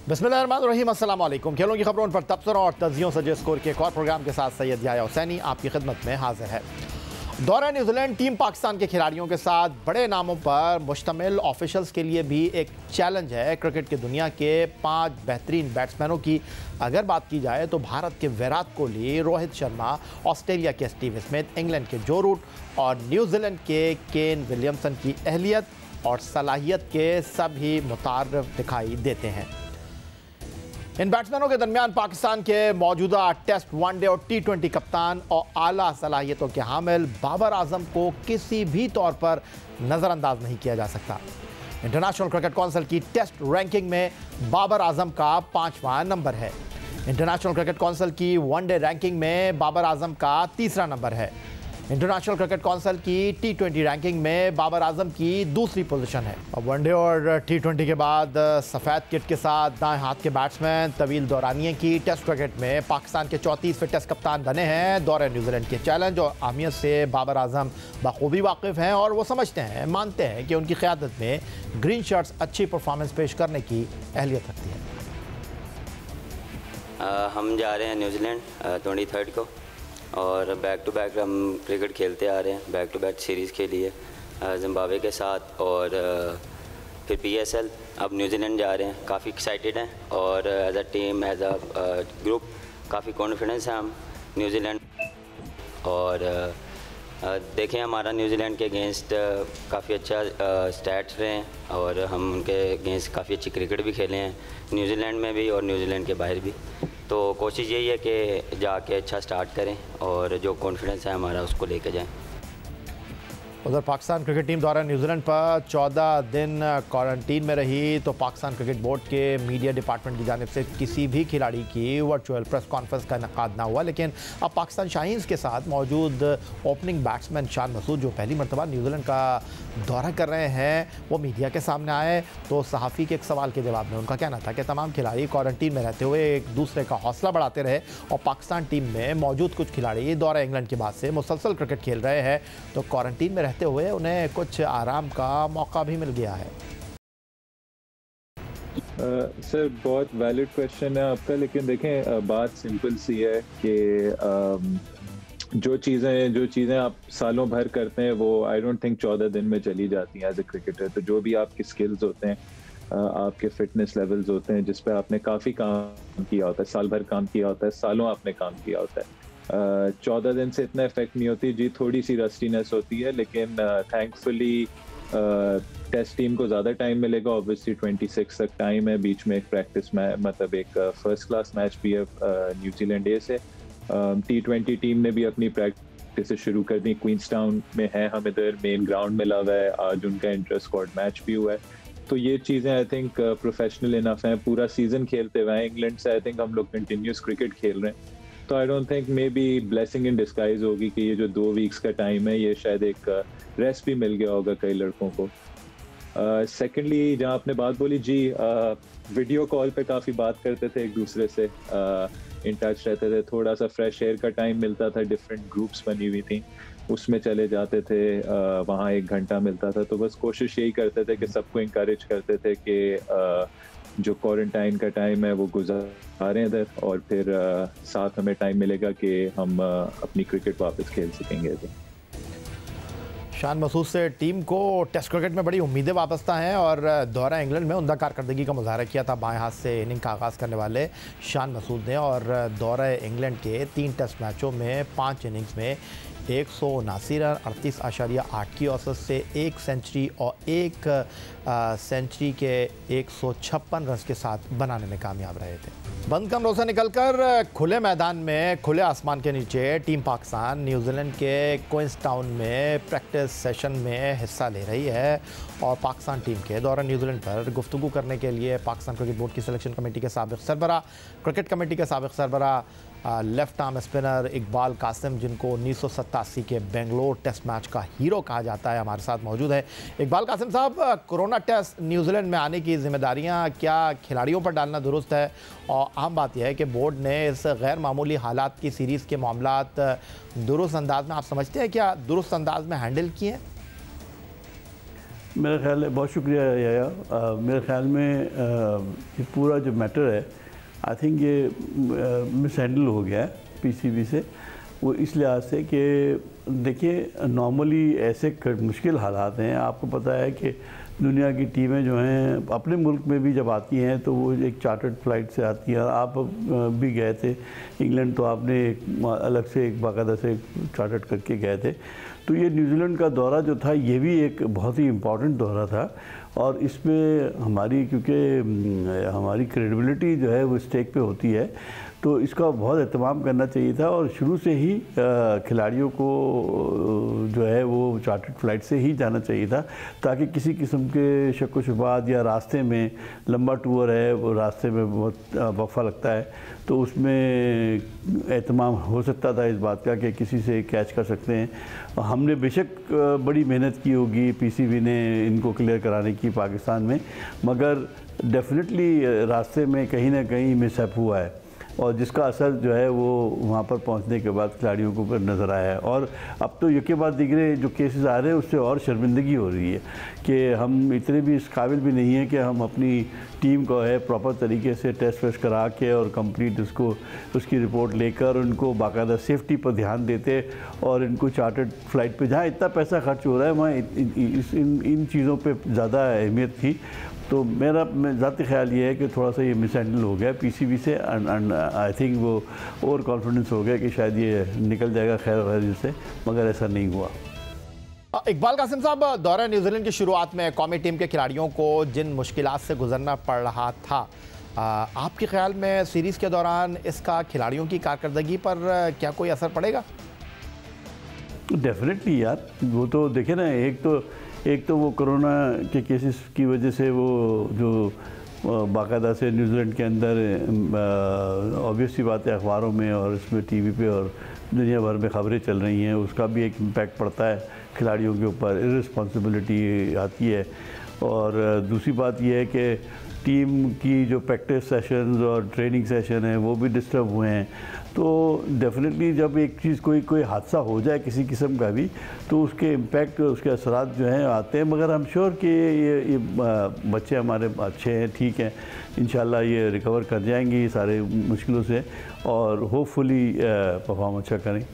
बिस्मिल्लाहिर्रहमानिर्रहीम, अस्सलाम वालेकुम। खेलों की खबरों पर तबसरों और तजियों सजे स्कोर के एक और प्रोग्राम के साथ सैयद याया हुसैनी आपकी खिदमत में हाजिर है। दौरा न्यूजीलैंड टीम पाकिस्तान के खिलाड़ियों के साथ बड़े नामों पर मुश्तमिल ऑफिशियल्स के लिए भी एक चैलेंज है। क्रिकेट की दुनिया के 5 बेहतरीन बैट्समैनों की अगर बात की जाए तो भारत के विराट कोहली, रोहित शर्मा, ऑस्ट्रेलिया के स्टीव स्मिथ, इंग्लैंड के जो रूट और न्यूजीलैंड के केन विलियमसन की अहलियत और सलाहियत के सभी मुतारफ दिखाई देते हैं। इन बैट्समैनों के दरमियान पाकिस्तान के मौजूदा टेस्ट, वनडे और T20 कप्तान और आला सलाहियतों के हामिल बाबर आजम को किसी भी तौर पर नज़रअंदाज नहीं किया जा सकता। इंटरनेशनल क्रिकेट काउंसिल की टेस्ट रैंकिंग में बाबर आजम का 5वां नंबर है। इंटरनेशनल क्रिकेट काउंसिल की वनडे रैंकिंग में बाबर आजम का 3रा नंबर है। इंटरनेशनल क्रिकेट काउंसिल की T20 रैंकिंग में बाबर आजम की 2री पोजीशन है। अब वनडे और T20 के बाद सफ़ेद किट के साथ दाएं हाथ के बैट्समैन तवील दौरानिया की टेस्ट क्रिकेट में पाकिस्तान के 34वें टेस्ट कप्तान बने हैं। दौरे न्यूजीलैंड के चैलेंज और अहमियत से बाबर आजम बखूबी वाकिफ़ हैं और वो समझते हैं, मानते हैं कि उनकी क़यादत में ग्रीन शर्ट्स अच्छी परफॉर्मेंस पेश करने की अहलियत रखती है। हम जा रहे हैं न्यूजीलैंड 23 को और बैक टू बैक हम क्रिकेट खेलते आ रहे हैं। बैक टू बैक सीरीज़ खेली है जिम्बाब्वे के साथ और फिर PSL। अब न्यूजीलैंड जा रहे हैं, काफ़ी एक्साइटेड हैं और as a team, as a group काफ़ी कॉन्फिडेंस है हम न्यूजीलैंड। और देखें, हमारा न्यूजीलैंड के अगेंस्ट काफ़ी अच्छा स्टैट्स रहे हैं और हम उनके अगेंस्ट काफ़ी अच्छी क्रिकेट भी खेले हैं, न्यूजीलैंड में भी और न्यूजीलैंड के बाहर भी। तो कोशिश यही है कि जाके अच्छा स्टार्ट करें और जो कॉन्फिडेंस है हमारा उसको लेके जाएं। उधर पाकिस्तान क्रिकेट टीम द्वारा न्यूजीलैंड पर 14 दिन क्वारंटीन में रही तो पाकिस्तान क्रिकेट बोर्ड के मीडिया डिपार्टमेंट की जानिब से किसी भी खिलाड़ी की वर्चुअल प्रेस कॉन्फ्रेंस का इनेकाद ना हुआ। लेकिन अब पाकिस्तान शाहीन्स के साथ मौजूद ओपनिंग बैट्समैन शान मसूद, जो पहली मरतबा न्यूजीलैंड का दौरा कर रहे हैं, वो मीडिया के सामने आए तो सहाफ़ी के एक सवाल के जवाब में उनका कहना था कि तमाम खिलाड़ी क्वारंटीन में रहते हुए एक दूसरे का हौसला बढ़ाते रहे और पाकिस्तान टीम में मौजूद कुछ खिलाड़ी दौरा इंग्लैंड के बाद से मुसलसल क्रिकेट खेल रहे हैं तो क्वारंटीन में रहते हुए उन्हें कुछ आराम का मौका भी मिल गया है। सर, बहुत वैलिड क्वेश्चन है आपका, लेकिन देखें बात सिंपल सी है कि जो चीज़ें आप सालों भर करते हैं वो आई डोंट थिंक 14 दिन में चली जाती हैं एज ए क्रिकेटर। तो जो भी आपके स्किल्स होते हैं, आपके फिटनेस लेवल्स होते हैं, जिस पे आपने काफ़ी काम किया होता है, साल भर काम किया होता है, सालों आपने काम किया होता है, 14 दिन से इतना इफेक्ट नहीं होती। जी, थोड़ी सी रस्टीनेस होती है, लेकिन थैंकफुली टेस्ट टीम को ज़्यादा टाइम मिलेगा। ऑब्वियसली 26 तक टाइम है, बीच में एक प्रैक्टिस मतलब एक फर्स्ट क्लास मैच भी है न्यूजीलैंड ए से। T20 टीम ने भी अपनी प्रैक्टिस शुरू कर दी, क्वींसटाउन में है, हम इधर मेन ग्राउंड में लगा है, आज उनका इंटर स्क्वाड मैच भी हुआ है। तो ये चीज़ें आई थिंक प्रोफेशनल इनफ हैं। पूरा सीजन खेलते हुए इंग्लैंड से आई थिंक हम लोग कंटिन्यूस क्रिकेट खेल रहे हैं। तो I don't think may be blessing in disguise होगी कि ये जो 2 वीक्स का टाइम है, ये शायद एक रेस्ट भी मिल गया होगा कई लड़कों को। सेकेंडली, जहाँ आपने बात बोली, जी वीडियो कॉल पे काफ़ी बात करते थे एक दूसरे से, इन टच रहते थे, थोड़ा सा फ्रेश एयर का टाइम मिलता था, डिफरेंट ग्रुप्स बनी हुई थी, उसमें चले जाते थे, वहाँ 1 घंटा मिलता था। तो बस कोशिश यही करते थे कि सबको इंकरेज करते थे कि जो क्वारंटाइन का टाइम है वो गुजारें इधर और फिर साथ हमें टाइम मिलेगा कि हम अपनी क्रिकेट वापस खेल सकेंगे। तो शान मसूद से टीम को टेस्ट क्रिकेट में बड़ी उम्मीदें वाबस्ता हैं और दौरा इंग्लैंड में उम्दा कारकर्दगी का मुजाहरा किया था बाएं हाथ से इनिंग का आगाज़ करने वाले शान मसूद ने। और दौरा इंग्लैंड के 3 टेस्ट मैचों में 5 इनिंग्स में 179 रन, 38.8 की औसत से 1 सेंचुरी और 1 सेंचुरी के 156 रन के साथ बनाने में कामयाब रहे थे। बंद कमरों से निकलकर खुले मैदान में, खुले आसमान के नीचे टीम पाकिस्तान न्यूजीलैंड के क्वींसटाउन में प्रैक्टिस सेशन में हिस्सा ले रही है और पाकिस्तान टीम के दौरा न्यूजीलैंड पर गुफ्तगू करने के लिए पाकिस्तान क्रिकेट बोर्ड की सिलेक्शन कमेटी के साबिक़ सरबराह, क्रिकेट कमेटी के साबिक़ सरबराह, left arm spinner Iqbal Qasim, जिनको 1987 के बेंगलोर टेस्ट मैच का हीरो कहा जाता है, हमारे साथ मौजूद है। इकबाल कासिम साहब, कोरोना टेस्ट न्यूजीलैंड में आने की जिम्मेदारियां क्या खिलाड़ियों पर डालना दुरुस्त है? और आम बात यह है कि बोर्ड ने इस गैर मामूली हालात की सीरीज़ के मामलात दुरुस्त अंदाज में, आप समझते हैं क्या दुरुस्त अंदाज में हैंडल किए हैं? मेरा ख्याल है, बहुत शुक्रिया याया। मेरे ख्याल में ये पूरा जो मैटर है, आई थिंक ये मिस हैंडल हो गया है पीसीबी से। वो इस लिहाज से कि देखिए, नॉर्मली ऐसे मुश्किल हालात हैं, आपको पता है कि दुनिया की टीमें जो हैं अपने मुल्क में भी जब आती हैं तो वो एक चार्टर्ड फ़्लाइट से आती हैं। आप भी गए थे इंग्लैंड, तो आपने एक अलग से एक बाकायदा से चार्टर्ड करके गए थे। तो ये न्यूजीलैंड का दौरा जो था, ये भी एक बहुत ही इम्पॉर्टेंट दौरा था, और इसमें हमारी, क्योंकि हमारी क्रेडिबिलिटी जो है वो स्टेक पे होती है, तो इसका बहुत एहतमाम करना चाहिए था। और शुरू से ही खिलाड़ियों को जो है वो चार्टर्ड फ़्लाइट से ही जाना चाहिए था, ताकि किसी किस्म के शक व शुबात या रास्ते में लंबा टूर है, वो रास्ते में बहुत वक्फा लगता है, तो उसमें एहतमाम हो सकता था इस बात का कि किसी से कैच कर सकते हैं। हमने बेशक बड़ी मेहनत की होगी पीसीबी ने इनको क्लियर कराने की पाकिस्तान में, मगर डेफिनेटली रास्ते में कहीं ना कहीं मिसहैप हुआ है, और जिसका असर जो है वो वहाँ पर पहुँचने के बाद खिलाड़ियों को ऊपर नज़र आया है। और अब तो यके बाद दिगरे जो केसेस आ रहे हैं उससे और शर्मिंदगी हो रही है कि हम इतने भी इस काबिल भी नहीं हैं कि हम अपनी टीम को है प्रॉपर तरीके से टेस्ट वेस्ट करा के और कंप्लीट उसकी रिपोर्ट लेकर उनको बाकायदा सेफ्टी पर ध्यान देते, और इनको चार्टर्ड फ़्लाइट पे, जहाँ इतना पैसा खर्च हो रहा है वहाँ इन चीज़ों पे ज़्यादा अहमियत थी। तो मेरा ज़ाती ख्याल ये है कि थोड़ा सा ये मिसहैंडल हो गया पीसीबी से, एंड आई थिंक वो ओवर कॉन्फिडेंस हो गया कि शायद ये निकल जाएगा खैर खैर से, मगर ऐसा नहीं हुआ। इकबाल कासिम साहब, दौरा न्यूजीलैंड की शुरुआत में कौमी टीम के खिलाड़ियों को जिन मुश्किलात से गुजरना पड़ रहा था, आपके ख्याल में सीरीज़ के दौरान इसका खिलाड़ियों की कारकर्दगी पर क्या कोई असर पड़ेगा? डेफिनेटली यार, वो तो देखे ना, एक तो वो कोरोना के केसेस की वजह से वो जो बाकायदा से न्यूजीलैंड के अंदर ऑब्वियस सी बात है, अखबारों में और इसमें टीवी पे और दुनिया भर में ख़बरें चल रही हैं, उसका भी एक इम्पैक्ट पड़ता है खिलाड़ियों के ऊपर, इर्रिस्पॉन्सिबिलिटी आती है। और दूसरी बात यह है कि टीम की जो प्रैक्टिस सेशंस और ट्रेनिंग सेशन है वो भी डिस्टर्ब हुए हैं। तो डेफिनेटली जब एक चीज़ कोई हादसा हो जाए किसी किस्म का भी, तो उसके इम्पैक्ट, उसके असरात जो हैं आते हैं। मगर हम श्योर कि ये बच्चे हमारे अच्छे हैं, ठीक हैं, इंशाल्लाह ये रिकवर कर जाएंगे सारे मुश्किलों से, और होपफुली परफॉर्म अच्छा करें।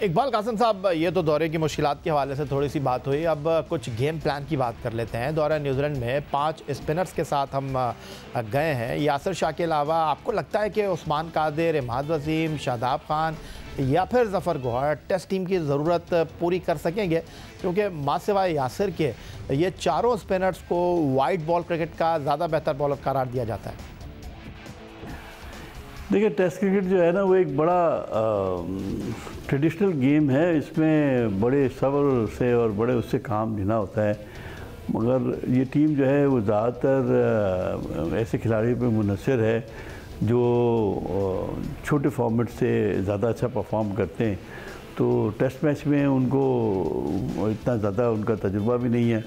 इकबाल कासिम साहब, ये तो दौरे की मुश्किलात के हवाले से थोड़ी सी बात हुई, अब कुछ गेम प्लान की बात कर लेते हैं। दौरा न्यूजीलैंड में 5 स्पिनर्स के साथ हम गए हैं। यासिर शाह के अलावा आपको लगता है कि उस्मान कादिर, इमाद वसीम, शादाब खान या फिर जफ़र गौहर टेस्ट टीम की ज़रूरत पूरी कर सकेंगे? क्योंकि मां सिवाय यासिर के ये चारों स्पिनर्स को वाइड बॉल क्रिकेट का ज़्यादा बेहतर बॉलर करार दिया जाता है। देखिए, टेस्ट क्रिकेट जो है ना, वो एक बड़ा ट्रेडिशनल गेम है। इसमें बड़े सब्र से और बड़े उससे काम लेना होता है, मगर ये टीम जो है वो ज़्यादातर ऐसे खिलाड़ियों पे मुनहसर है जो छोटे फॉर्मेट से ज़्यादा अच्छा परफॉर्म करते हैं। तो टेस्ट मैच में उनको इतना ज़्यादा उनका तजुर्बा भी नहीं है।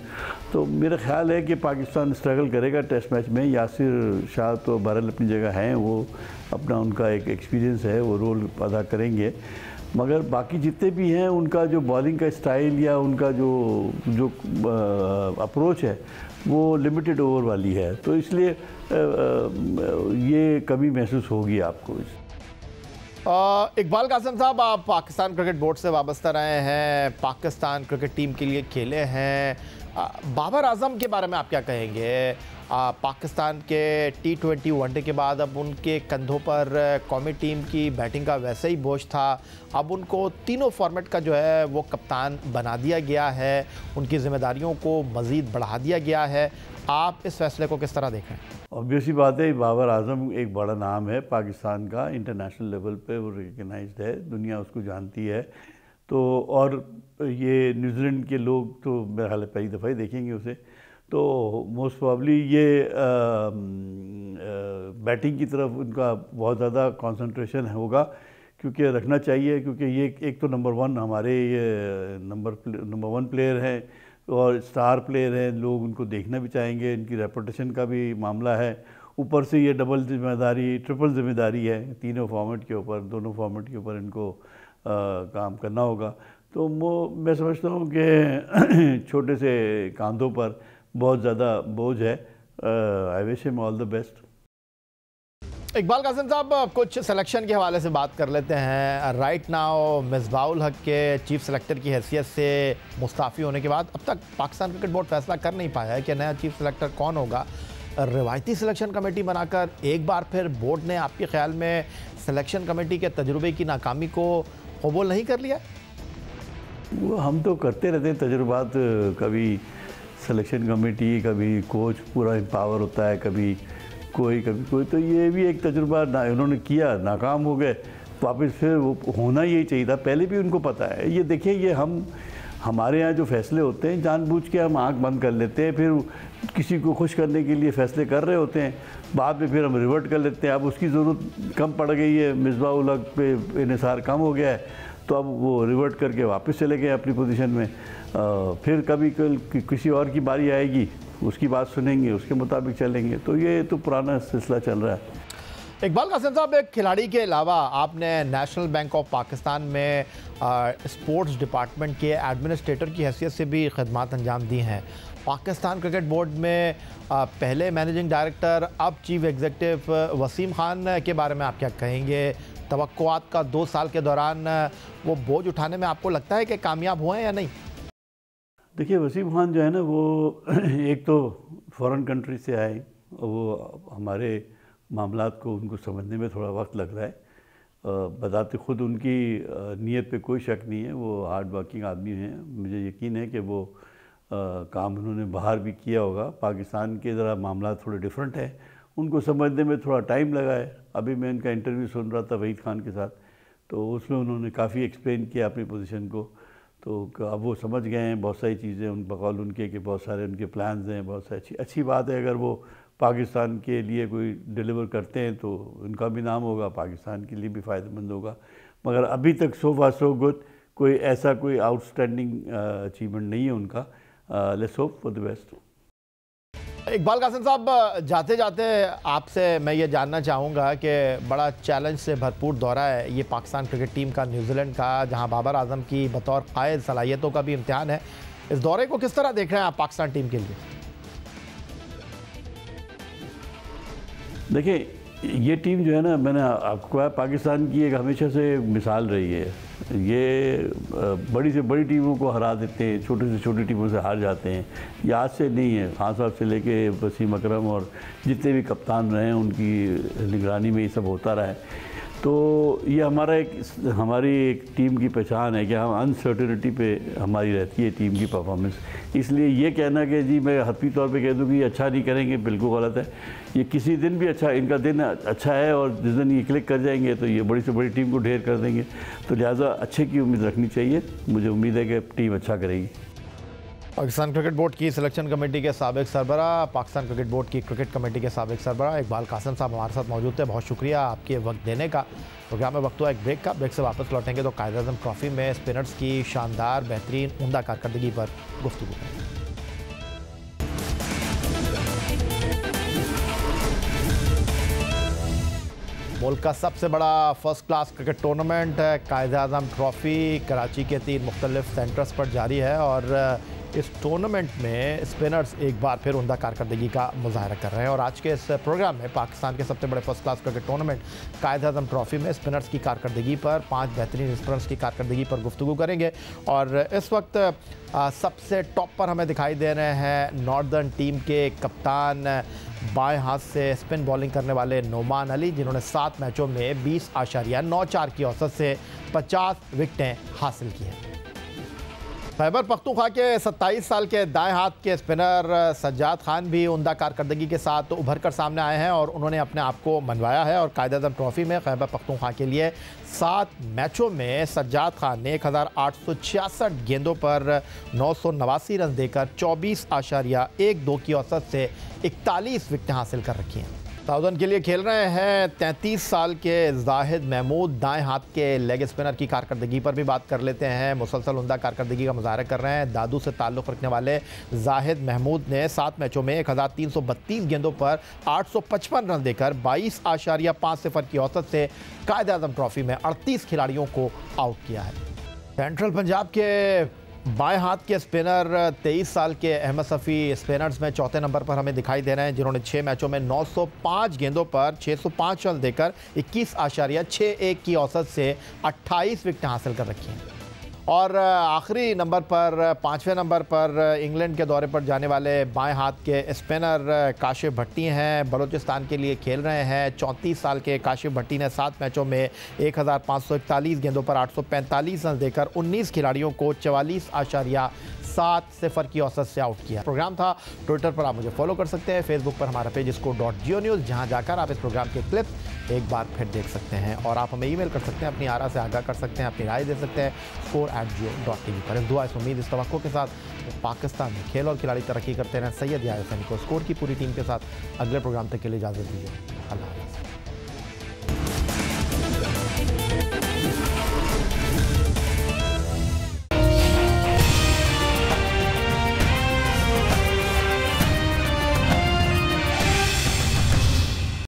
तो मेरा ख्याल है कि पाकिस्तान स्ट्रगल करेगा टेस्ट मैच में। यासिर शाह तो बहरहाल अपनी जगह हैं, वो अपना उनका एक एक्सपीरियंस है, वो रोल अदा करेंगे। मगर बाकी जितने भी हैं, उनका जो बॉलिंग का स्टाइल या उनका जो अप्रोच है वो लिमिटेड ओवर वाली है, तो इसलिए ये कमी महसूस होगी आपको। इकबाल कासिम साहब, आप पाकिस्तान क्रिकेट बोर्ड से वाबस्ता रहे हैं, पाकिस्तान क्रिकेट टीम के लिए खेले हैं। बाबर आजम के बारे में आप क्या कहेंगे? पाकिस्तान के T20 वनडे के बाद अब उनके कंधों पर कौमी टीम की बैटिंग का वैसे ही बोझ था, अब उनको तीनों फॉर्मेट का जो है वो कप्तान बना दिया गया है, उनकी जिम्मेदारियों को मज़ीद बढ़ा दिया गया है। आप इस फैसले को किस तरह देख रहे हैं? ऑब्वियसली बात है, बाबर आजम एक बड़ा नाम है पाकिस्तान का, इंटरनेशनल लेवल पे वो रिकगनाइज्ड है, दुनिया उसको जानती है। तो और ये न्यूजीलैंड के लोग तो मेरे ख्याल पहली दफ़ा ही देखेंगे उसे। तो मोस्ट प्रॉब्ली ये बैटिंग की तरफ उनका बहुत ज़्यादा कंसंट्रेशन होगा, क्योंकि रखना चाहिए, क्योंकि ये एक तो नंबर 1 हमारे ये नंबर 1 प्लेयर हैं और स्टार प्लेयर हैं, लोग उनको देखना भी चाहेंगे, इनकी रेपुटेशन का भी मामला है। ऊपर से ये डबल जिम्मेदारी, ट्रिपल जिम्मेदारी है, तीनों फॉर्मेट के ऊपर, दोनों फॉर्मेट के ऊपर इनको काम करना होगा। तो वो मैं समझता हूँ कि छोटे से कांधों पर बहुत ज़्यादा बोझ है। I wish him all the best. Iqbal Qasim साहब, कुछ सिलेक्शन के हवाले से बात कर लेते हैं। राइट नाउ मिसबाउल हक के चीफ सेलेक्टर की हैसियत से मुस्ताफ़ी होने के बाद अब तक पाकिस्तान क्रिकेट बोर्ड फैसला कर नहीं पाया है कि नया चीफ सेलेक्टर कौन होगा। रिवायती सिलेक्शन कमेटी बनाकर एक बार फिर बोर्ड ने आपके ख्याल में सिलेक्शन कमेटी के तजुर्बे की नाकामी को कबूल नहीं कर लिया? वो हम तो करते रहते हैं तजुर्बात, कभी सिलेक्शन कमेटी, कभी कोच पूरा एम्पावर होता है, कभी कोई, तो ये भी एक तजुर्बा उन्होंने किया, नाकाम हो गए, वापस फिर वो होना यही चाहिए था, पहले भी उनको पता है। ये देखिए, ये हमारे यहाँ जो फैसले होते हैं जानबूझ के हम आंख बंद कर लेते हैं, फिर किसी को खुश करने के लिए फैसले कर रहे होते हैं, बाद में फिर हम रिवर्ट कर लेते हैं। अब उसकी ज़रूरत कम पड़ गई है, मिसबाउल हक पे इन्हिसार कम हो गया है, तो अब वो रिवर्ट करके वापस चले गए अपनी पोजीशन में। फिर कभी किसी और की बारी आएगी, उसकी बात सुनेंगे, उसके मुताबिक चलेंगे। तो ये तो पुराना सिलसिला चल रहा है। इकबाल कासिम साहब, एक खिलाड़ी के अलावा आपने नेशनल बैंक ऑफ पाकिस्तान में स्पोर्ट्स डिपार्टमेंट के एडमिनिस्ट्रेटर की हैसियत से भी खिदमत अंजाम दी हैं। पाकिस्तान क्रिकेट बोर्ड में पहले मैनेजिंग डायरेक्टर, अब चीफ एग्जीक्यूटिव वसीम खान के बारे में आप क्या कहेंगे? तवक्कुआत का 2 साल के दौरान वो बोझ उठाने में आपको लगता है कि कामयाब हुए हैं या नहीं? देखिए, वसीम खान जो है ना, वो एक तो फॉरेन कंट्री से आए, वो हमारे मामलात को उनको समझने में थोड़ा वक्त लग रहा है। बताते खुद उनकी नीयत पे कोई शक नहीं है, वो हार्ड वर्किंग आदमी हैं। मुझे यकीन है कि वो काम उन्होंने बाहर भी किया होगा। पाकिस्तान के ज़रा मामला थोड़े डिफरेंट है, उनको समझने में थोड़ा टाइम लगा है। अभी मैं इनका इंटरव्यू सुन रहा था वहीद खान के साथ, तो उसमें उन्होंने काफ़ी एक्सप्लेन किया अपनी पोजीशन को। तो अब वो समझ गए हैं बहुत सारी चीज़ें, उन बकौल उनके कि बहुत सारे उनके प्लान्स हैं, बहुत सारी अच्छी बात है। अगर वो पाकिस्तान के लिए कोई डिलीवर करते हैं तो उनका भी नाम होगा, पाकिस्तान के लिए भी फ़ायदेमंद होगा। मगर अभी तक सो फार सो गुड, कोई आउटस्टैंडिंग अचीवमेंट नहीं है उनका। Let's hope for the best. Iqbal Qasim साहब, जाते जाते आपसे मैं ये जानना चाहूँगा कि बड़ा चैलेंज से भरपूर दौरा है ये पाकिस्तान क्रिकेट टीम का न्यूजीलैंड का, जहाँ बाबर आजम की बतौर कायद सलाहियतों का भी इम्तिहान है। इस दौरे को किस तरह देख रहे हैं आप पाकिस्तान टीम के लिए? देखिए, ये टीम जो है ना, मैंने आपको कहा, पाकिस्तान की एक हमेशा से मिसाल रही है। ये बड़ी से बड़ी टीमों को हरा देते हैं, छोटी से छोटी टीमों से हार जाते हैं। ये आज से नहीं है, खान साहब से लेके वसीम अकरम और जितने भी कप्तान रहे हैं उनकी निगरानी में ये सब होता रहा है। तो ये हमारी एक टीम की पहचान है कि हम अनसर्टेनिटी पे हमारी रहती है टीम की परफॉर्मेंस। इसलिए ये कहना कि जी मैं हतमी तौर पे कह दूँ कि अच्छा नहीं करेंगे, बिल्कुल गलत है। ये किसी दिन भी इनका दिन अच्छा है, और जिस दिन ये क्लिक कर जाएंगे तो ये बड़ी से बड़ी टीम को ढेर कर देंगे। तो लिहाजा अच्छे की उम्मीद रखनी चाहिए। मुझे उम्मीद है कि टीम अच्छा करेगी। पाकिस्तान क्रिकेट बोर्ड की सिलेक्शन कमेटी के साबिक सरबराह, पाकिस्तान क्रिकेट बोर्ड की क्रिकेट कमेटी के साबिक सरबराह इकबाल कासिम साहब हमारे साथ मौजूद थे। बहुत शुक्रिया आपके वक्त देने का। प्रोग्राम में वक्त हुआ एक ब्रेक का। ब्रेक से वापस लौटेंगे तो कायद-ए-आज़म ट्रॉफी में स्पिनर्स की शानदार, बेहतरीन, उम्दा कारकर्दगी पर गुफ्तगू करेंगे। मुल्क का सबसे बड़ा first class cricket tournament Quaid-e-Azam trophy Karachi के 3 मुख्तलिफ सेंटर्स पर जारी है, और इस टूर्नामेंट में स्पिनर्स एक बार फिर उम्दा कारकर्दगी का मुजाहरा कर रहे हैं। और आज के इस प्रोग्राम में पाकिस्तान के सबसे बड़े first class cricket tournament Quaid-e-Azam trophy में स्पिनर्स की कारकर्दगी पर, 5 बेहतरीन स्पिनर्स की कारकर्दगी पर गुफ्तगू करेंगे। और इस वक्त सबसे टॉप पर हमें दिखाई दे रहे हैं नॉर्दर्न टीम के कप्तान, बाएं हाथ से स्पिन बॉलिंग करने वाले नोमान अली, जिन्होंने 7 मैचों में 20.94 की औसत से 50 विकेटें हासिल की हैं। खैबर पख्तूनख्वा के 27 साल के दाएं हाथ के स्पिनर सज्जाद खान भी उम्दा कारकर्दगी के साथ उभर कर सामने आए हैं और उन्होंने अपने आप को मनवाया है। और कायद-ए-आज़म ट्रॉफी में खैबर पख्तूनख्वा के लिए 7 मैचों में सज्जाद खान ने 1866 गेंदों पर 989 रन देकर 24.12 की औसत से 41 विकेटें हासिल कर रखी हैं। साउदर्न के लिए खेल रहे हैं 33 साल के जाहिद महमूद। दाएं हाथ के लेग स्पिनर की कारकर्दगी पर भी बात कर लेते हैं। मुसलसल उम्दा कारकर्दगी का मुजाहरा कर रहे हैं। दादू से ताल्लुक़ रखने वाले जाहिद महमूद ने 7 मैचों में 1332 गेंदों पर 855 रन देकर 22.50 की औसत से कायद-ए-आज़म ट्रॉफी में 38 खिलाड़ियों को आउट किया है। सेंट्रल पंजाब के बाएं हाथ के स्पिनर 23 साल के अहमद सफ़ी स्पिनर्स में चौथे नंबर पर हमें दिखाई दे रहे हैं, जिन्होंने 6 मैचों में 905 गेंदों पर 605 रन देकर 21.61 की औसत से 28 विकेटें हासिल कर रखी हैं। और आखिरी नंबर पर 5वें नंबर पर इंग्लैंड के दौरे पर जाने वाले बाएं हाथ के स्पिनर काशिफ भट्टी हैं, बलूचिस्तान के लिए खेल रहे हैं। 34 साल के काशिफ भट्टी ने 7 मैचों में 1541 गेंदों पर 845 रन देकर 19 खिलाड़ियों को 44.70 की औसत से आउट किया। प्रोग्राम था। ट्विटर पर आप मुझे फॉलो कर सकते हैं, फेसबुक पर हमारा पेज score.geo न्यूज़, जहां जाकर आप इस प्रोग्राम के क्लिप्स एक बार फिर देख सकते हैं। और आप हमें ईमेल कर सकते हैं, अपनी आरा से आगाह कर सकते हैं, अपनी राय दे सकते हैं score@geo.tv पर। इस दुआ, इस उम्मीद, इस तवक्को के साथ पाकिस्तान में खेल और खिलाड़ी तरक्की करते रहें। सैयद याहिया हुसैनी को स्कोर की पूरी टीम के साथ अगले प्रोग्राम तक के लिए इजाज़त दीजिए। अल्लाह।